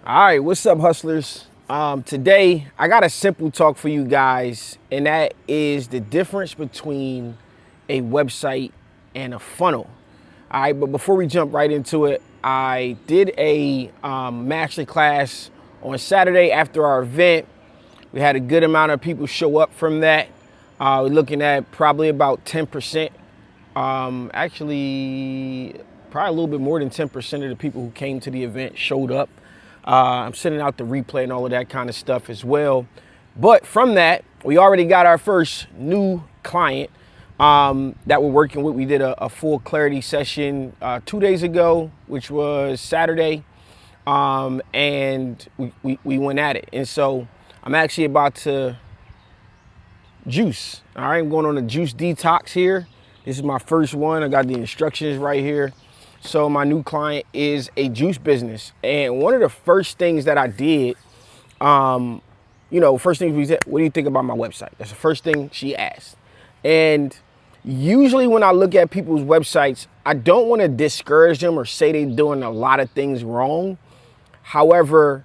All right, what's up, hustlers? Today, I got a simple talk for you guys, and that is the difference between a website and a funnel. All right, but before we jump right into it, I did a master class on Saturday after our event. We had a good amount of people show up from that. We're looking at probably about 10%. Actually, probably a little bit more than 10% of the people who came to the event showed up. I'm sending out the replay and all of that kind of stuff as well. But from that, we already got our first new client that we're working with. We did a full clarity session 2 days ago, which was Saturday, and we went at it. And so I'm actually about to juice. All right, I'm going on a juice detox here. This is my first one. I got the instructions right here. So my new client is a juice business. And one of the first things that I did, first thing we said, what do you think about my website? That's the first thing she asked. And usually when I look at people's websites, I don't want to discourage them or say they're doing a lot of things wrong. However,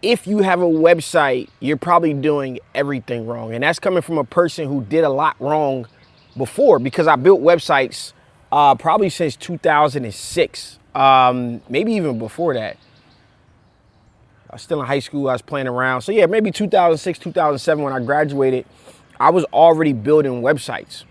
if you have a website, you're probably doing everything wrong. And that's coming from a person who did a lot wrong before, because I built websites probably since 2006, maybe even before that. I was still in high school, I was playing around. So yeah, maybe 2006, 2007 when I graduated, I was already building websites.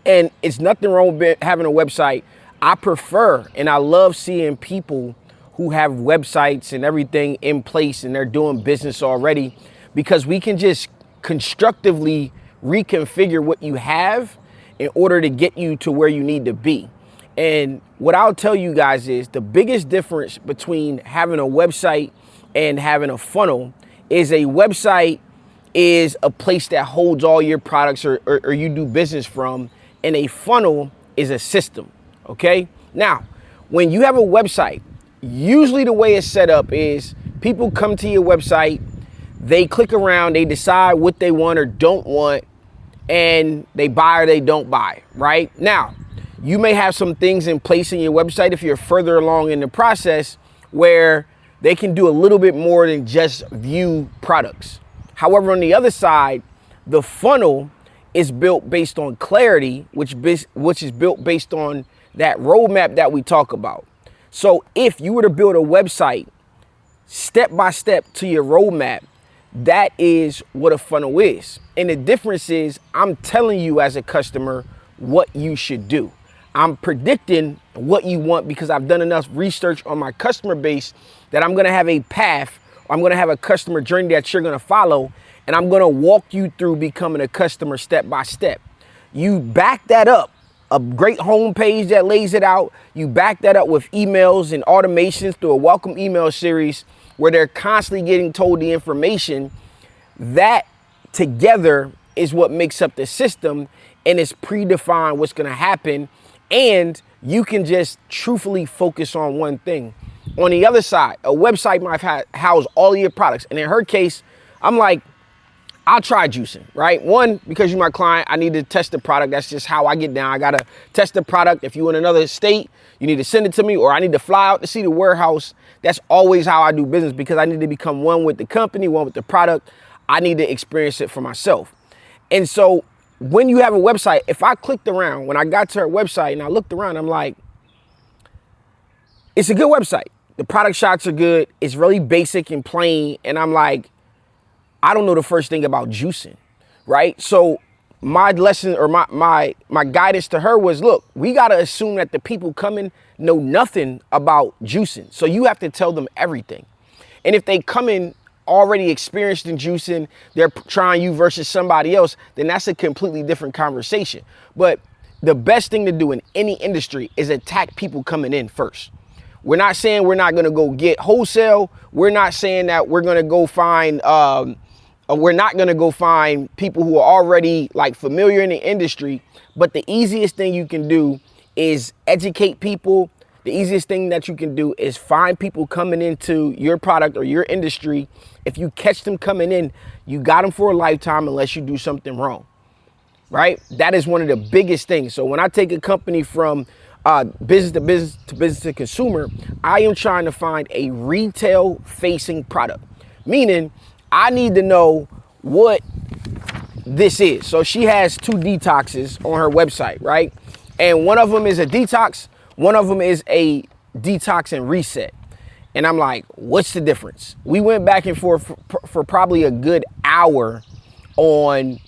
And it's nothing wrong with having a website. I prefer and I love seeing people who have websites and everything in place and they're doing business already, because we can just constructively reconfigure what you have in order to get you to where you need to be. And what I'll tell you guys is the biggest difference between having a website and having a funnel is a website is a place that holds all your products or you do business from, and a funnel is a system, okay? Now, when you have a website, usually the way it's set up is people come to your website, they click around, they decide what they want or don't want, and they buy or they don't buy, right? Now, you may have some things in place in your website if you're further along in the process where they can do a little bit more than just view products. However, on the other side, the funnel is built based on clarity, which is built based on that roadmap that we talk about. So if you were to build a website step by step to your roadmap, that is what a funnel is. And the difference is I'm telling you as a customer what you should do. I'm predicting what you want because I've done enough research on my customer base that I'm gonna have a path, I'm gonna have a customer journey that you're gonna follow, and I'm gonna walk you through becoming a customer step by step. You back that up, a great homepage that lays it out. You back that up with emails and automations through a welcome email series where they're constantly getting told the information. That together is what makes up the system, and it's predefined what's gonna happen, and you can just truthfully focus on one thing. On the other side, a website might house all of your products, and in her case, I'm like, I'll try juicing, right? One, because you're my client, I need to test the product. That's just how I get down. I gotta test the product. If you're in another state, you need to send it to me, or I need to fly out to see the warehouse. That's always how I do business, because I need to become one with the company, one with the product. I need to experience it for myself. And so when you have a website, if I clicked around, when I got to her website and I looked around, I'm like, it's a good website. The product shots are good. It's really basic and plain. And I'm like, I don't know the first thing about juicing, right? So my lesson or my guidance to her was, look, we got to assume that the people coming know nothing about juicing. So you have to tell them everything. And if they come in already experienced in juicing, they're trying you versus somebody else, then that's a completely different conversation. But the best thing to do in any industry is attack people coming in first. We're not saying we're not going to go get wholesale. We're not saying that we're going to go find, we're not going to go find people who are already like familiar in the industry. But the easiest thing you can do is educate people. The easiest thing that you can do is find people coming into your product or your industry. If you catch them coming in, you got them for a lifetime unless you do something wrong, right? That is one of the biggest things. So when I take a company from business to business to business to consumer, I am trying to find a retail facing product. Meaning, I need to know what this is. So she has 2 detoxes on her website, right? And one of them is a detox, one of them is a detox and reset. And I'm like, what's the difference? We went back and forth for probably a good hour on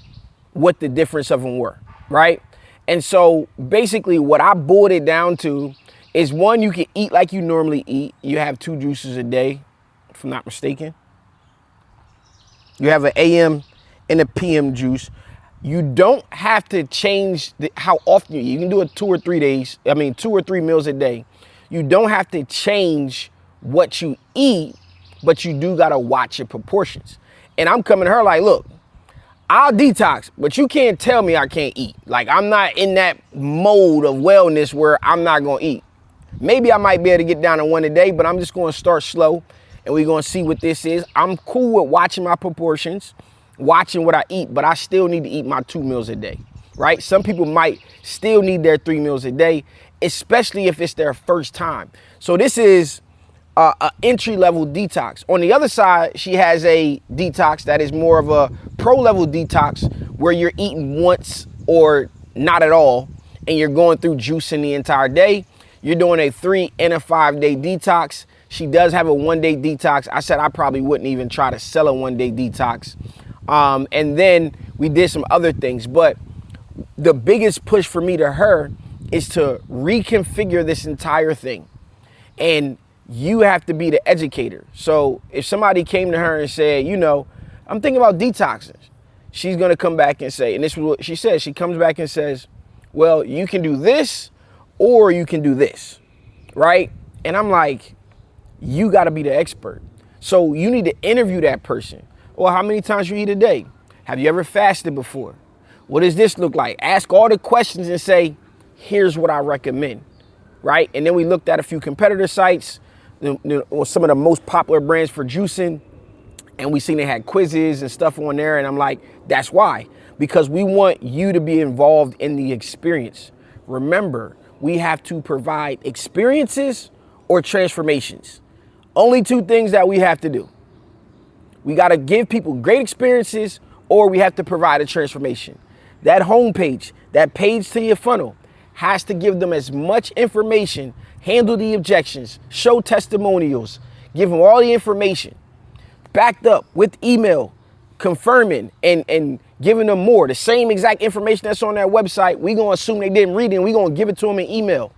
what the difference of them were, right? And so basically what I boiled it down to is, one, you can eat like you normally eat. You have 2 juices a day, if I'm not mistaken. You have an AM and a PM juice. You don't have to change how often you can do it 2 or 3 days. 2 or 3 meals a day. You don't have to change what you eat, but you do got to watch your proportions. And I'm coming to her like, look, I'll detox, but you can't tell me I can't eat. Like, I'm not in that mode of wellness where I'm not going to eat. Maybe I might be able to get down to 1 a day, but I'm just going to start slow and we're going to see what this is. I'm cool with watching my proportions, watching what I eat, but I still need to eat my 2 meals a day, right? Some people might still need their 3 meals a day, especially if it's their first time. So this is an entry-level detox. On the other side, she has a detox that is more of a pro-level detox where you're eating once or not at all, and you're going through juicing the entire day. You're doing a 3 and a 5 day detox. She does have a 1 day detox. I said I probably wouldn't even try to sell a 1 day detox. And then we did some other things, but the biggest push for me to her is to reconfigure this entire thing. And you have to be the educator. So if somebody came to her and said, you know, I'm thinking about detoxing, she's going to come back and say, and this is what she says. She comes back and says, well, you can do this or you can do this, right? And I'm like, you got to be the expert. So you need to interview that person. Well, how many times you eat a day? Have you ever fasted before? What does this look like? Ask all the questions and say, here's what I recommend, right? And then we looked at a few competitor sites, some of the most popular brands for juicing, and we seen they had quizzes and stuff on there. And I'm like, that's why, because we want you to be involved in the experience. Remember, we have to provide experiences or transformations. Only 2 things that we have to do. We got to give people great experiences, or we have to provide a transformation. That homepage, that page to your funnel, has to give them as much information, handle the objections, show testimonials, give them all the information, backed up with email, confirming and giving them more. The same exact information that's on their website, we're going to assume they didn't read it, and we're going to give it to them in email.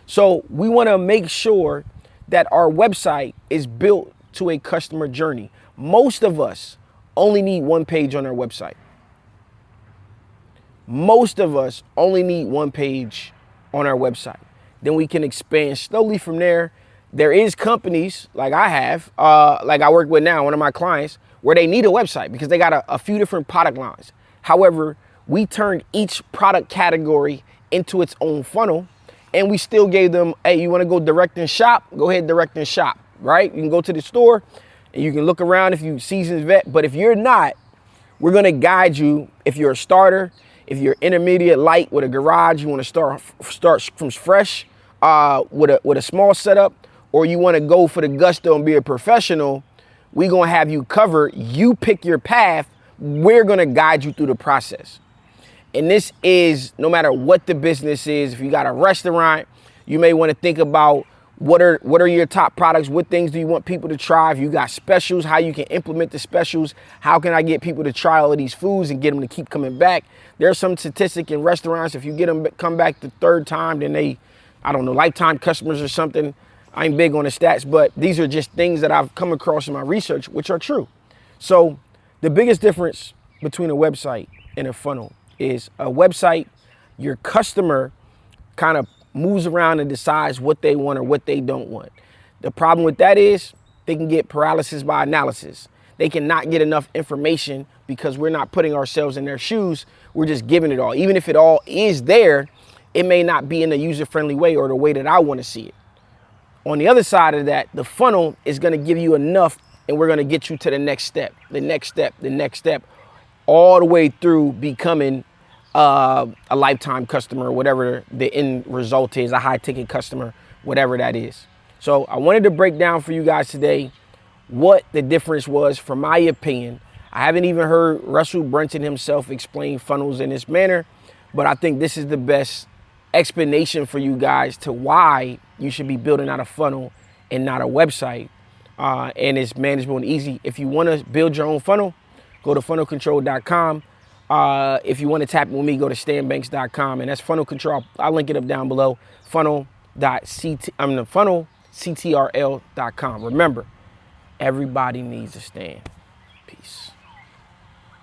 So we want to make sure that our website is built to a customer journey. Most of us only need 1 page on our website. Most of us only need 1 page on our website. Then we can expand slowly from there. There is companies like I have, like I work with now, one of my clients, where they need a website because they got a few different product lines. However, we turned each product category into its own funnel, and we still gave them, hey, you want to go direct and shop? Go ahead, direct and shop, right? You can go to the store and you can look around if you seasoned vet. But if you're not, we're going to guide you. If you're a starter, if you're intermediate light with a garage, you want to start from fresh with a small setup, or you want to go for the gusto and be a professional, we're going to have you covered. You pick your path. We're going to guide you through the process. And this is no matter what the business is. If you got a restaurant, you may want to think about what are your top products? What things do you want people to try? If you got specials, how you can implement the specials. How can I get people to try all of these foods and get them to keep coming back? There's some statistic in restaurants. If you get them come back the 3rd time, then they, I don't know, lifetime customers or something. I ain't big on the stats, but these are just things that I've come across in my research, which are true. So the biggest difference between a website and a funnel is a website, your customer kind of moves around and decides what they want or what they don't want. The problem with that is they can get paralysis by analysis. They cannot get enough information because we're not putting ourselves in their shoes. We're just giving it all. Even if it all is there, it may not be in a user-friendly way or the way that I want to see it. On the other side of that, the funnel is going to give you enough, and we're going to get you to the next step, the next step, the next step, all the way through becoming a lifetime customer, whatever the end result is, a high ticket customer, whatever that is. So I wanted to break down for you guys today what the difference was from my opinion. I haven't even heard Russell Brunson himself explain funnels in this manner, but I think this is the best explanation for you guys to why you should be building out a funnel and not a website. And it's manageable and easy. If you want to build your own funnel, go to funnelcontrol.com. If you want to tap in with me, go to stanbanks.com, and that's Funnel Control. I'll link it up down below. Funnelctrl.com. Remember, everybody needs a stand.